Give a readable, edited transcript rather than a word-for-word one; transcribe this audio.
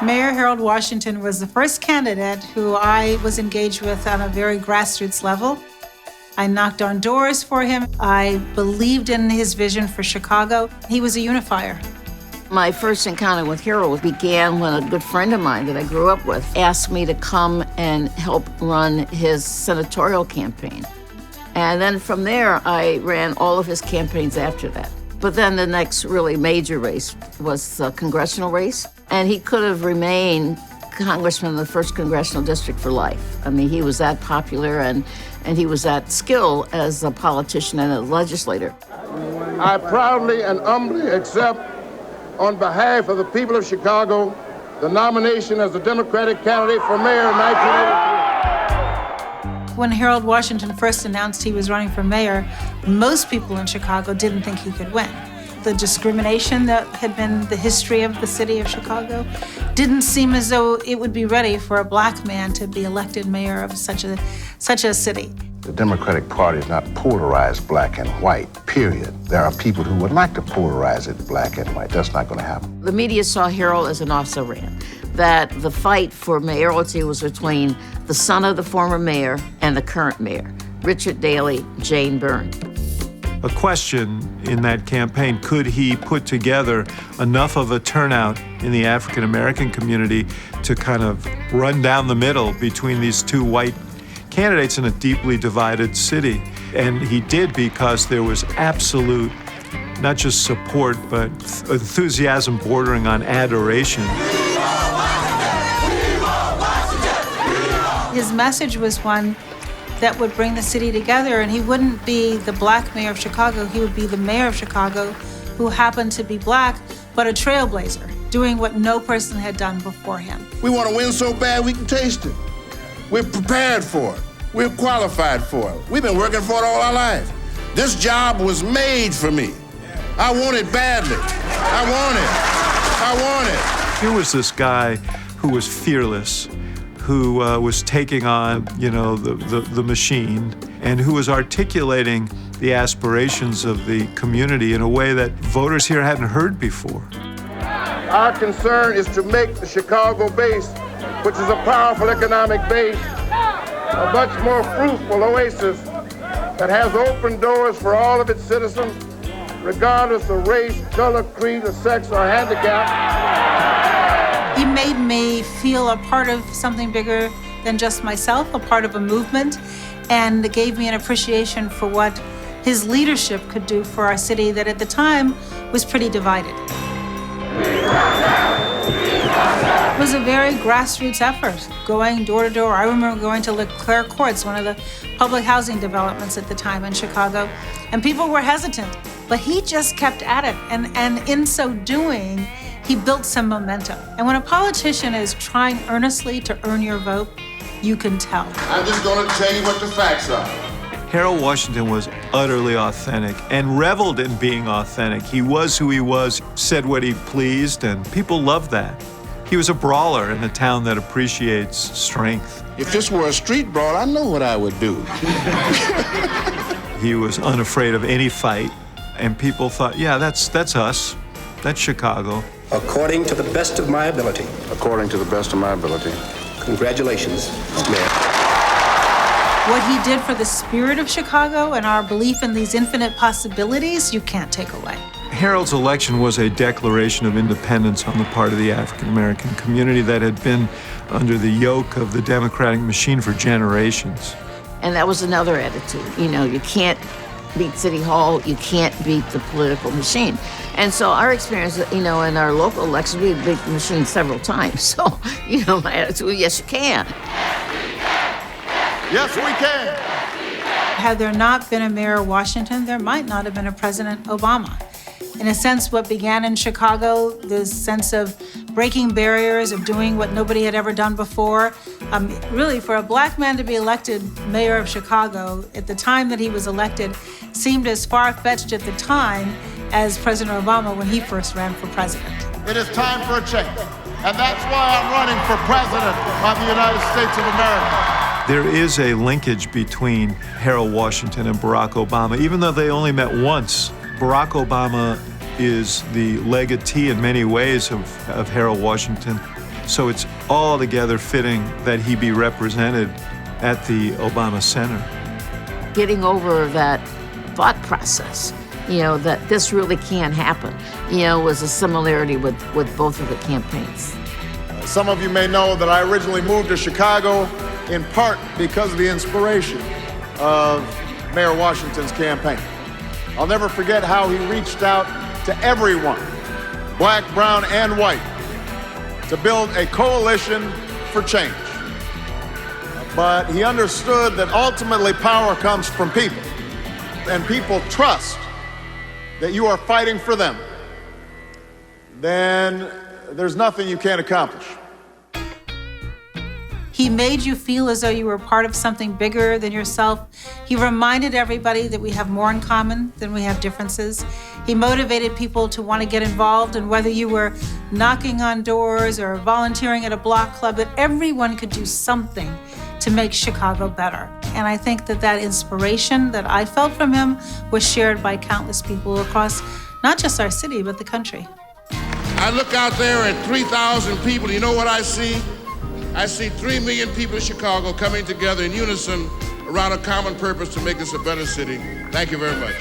Mayor Harold Washington was the first candidate who I was engaged with on a very grassroots level. I knocked on doors for him. I believed in his vision for Chicago. He was a unifier. My first encounter with Harold began when a good friend of mine that I grew up with asked me to come and help run his senatorial campaign. And then from there, I ran all of his campaigns after that. But then the next really major race was the congressional race. And he could have remained congressman in the 1st Congressional District for life. I mean, he was that popular and he was that skilled as a politician and a legislator. I proudly and humbly accept, on behalf of the people of Chicago, the nomination as the Democratic candidate for mayor in 1983. When Harold Washington first announced he was running for mayor, most people in Chicago didn't think he could win. The discrimination that had been the history of the city of Chicago didn't seem as though it would be ready for a black man to be elected mayor of such a city. The Democratic Party is not polarized black and white, period. There are people who would like to polarize it black and white. That's not going to happen. The media saw Harold as an also-ran, that the fight for mayoralty was between the son of the former mayor and the current mayor, Richard Daley, Jane Byrne. A question in that campaign, could he put together enough of a turnout in the African-American community to kind of run down the middle between these two white candidates in a deeply divided city? And he did, because there was absolute, not just support, but enthusiasm bordering on adoration. His message was one that would bring the city together, and he wouldn't be the black mayor of Chicago, he would be the mayor of Chicago who happened to be black, but a trailblazer, doing what no person had done before him. We want to win so bad we can taste it. We're prepared for it. We're qualified for it. We've been working for it all our life. This job was made for me. I want it badly. I want it. Here was this guy who was fearless, who was taking on, the machine, and who was articulating the aspirations of the community in a way that voters here hadn't heard before. Our concern is to make the Chicago base, which is a powerful economic base, a much more fruitful oasis that has open doors for all of its citizens, regardless of race, color, creed, or sex, or handicap. He made me feel a part of something bigger than just myself, a part of a movement, and gave me an appreciation for what his leadership could do for our city that at the time was pretty divided. It was a very grassroots effort, going door to door. I remember going to LeClaire Courts, one of the public housing developments at the time in Chicago, and people were hesitant, but he just kept at it, and in so doing, he built some momentum. And when a politician is trying earnestly to earn your vote, you can tell. I'm just going to tell you what the facts are. Harold Washington was utterly authentic and reveled in being authentic. He was who he was, said what he pleased, and people loved that. He was a brawler in a town that appreciates strength. If this were a street brawl, I know what I would do. He was unafraid of any fight, and people thought, yeah, that's us. That's Chicago. According to the best of my ability. According to the best of my ability. Congratulations, Mr. Mayor. What he did for the spirit of Chicago and our belief in these infinite possibilities, you can't take away. Harold's election was a declaration of independence on the part of the African-American community that had been under the yoke of the Democratic machine for generations. And that was another attitude. You can't beat City Hall, you can't beat the political machine. And so our experience, in our local elections, we beat the machine several times. So, my attitude, yes, you can. Yes, we can. Had there not been a Mayor Washington, there might not have been a President Obama. In a sense, what began in Chicago, this sense of breaking barriers, of doing what nobody had ever done before, really for a black man to be elected mayor of Chicago at the time that he was elected seemed as far-fetched at the time as President Obama when he first ran for president. It is time for a change, and that's why I'm running for president of the United States of America. There is a linkage between Harold Washington and Barack Obama. Even though they only met once, Barack Obama is the legatee in many ways of Harold Washington. So it's altogether fitting that he be represented at the Obama Center. Getting over that thought process, that this really can happen, was a similarity with both of the campaigns. Some of you may know that I originally moved to Chicago in part because of the inspiration of Mayor Washington's campaign. I'll never forget how he reached out to everyone, black, brown, and white, to build a coalition for change. But he understood that ultimately power comes from people, and people trust that you are fighting for them, then there's nothing you can't accomplish. He made you feel as though you were part of something bigger than yourself. He reminded everybody that we have more in common than we have differences. He motivated people to want to get involved, and whether you were knocking on doors or volunteering at a block club, that everyone could do something to make Chicago better. And I think that inspiration that I felt from him was shared by countless people across not just our city, but the country. I look out there at 3,000 people. You know what I see? I see 3 million people in Chicago coming together in unison around a common purpose to make this a better city. Thank you very much.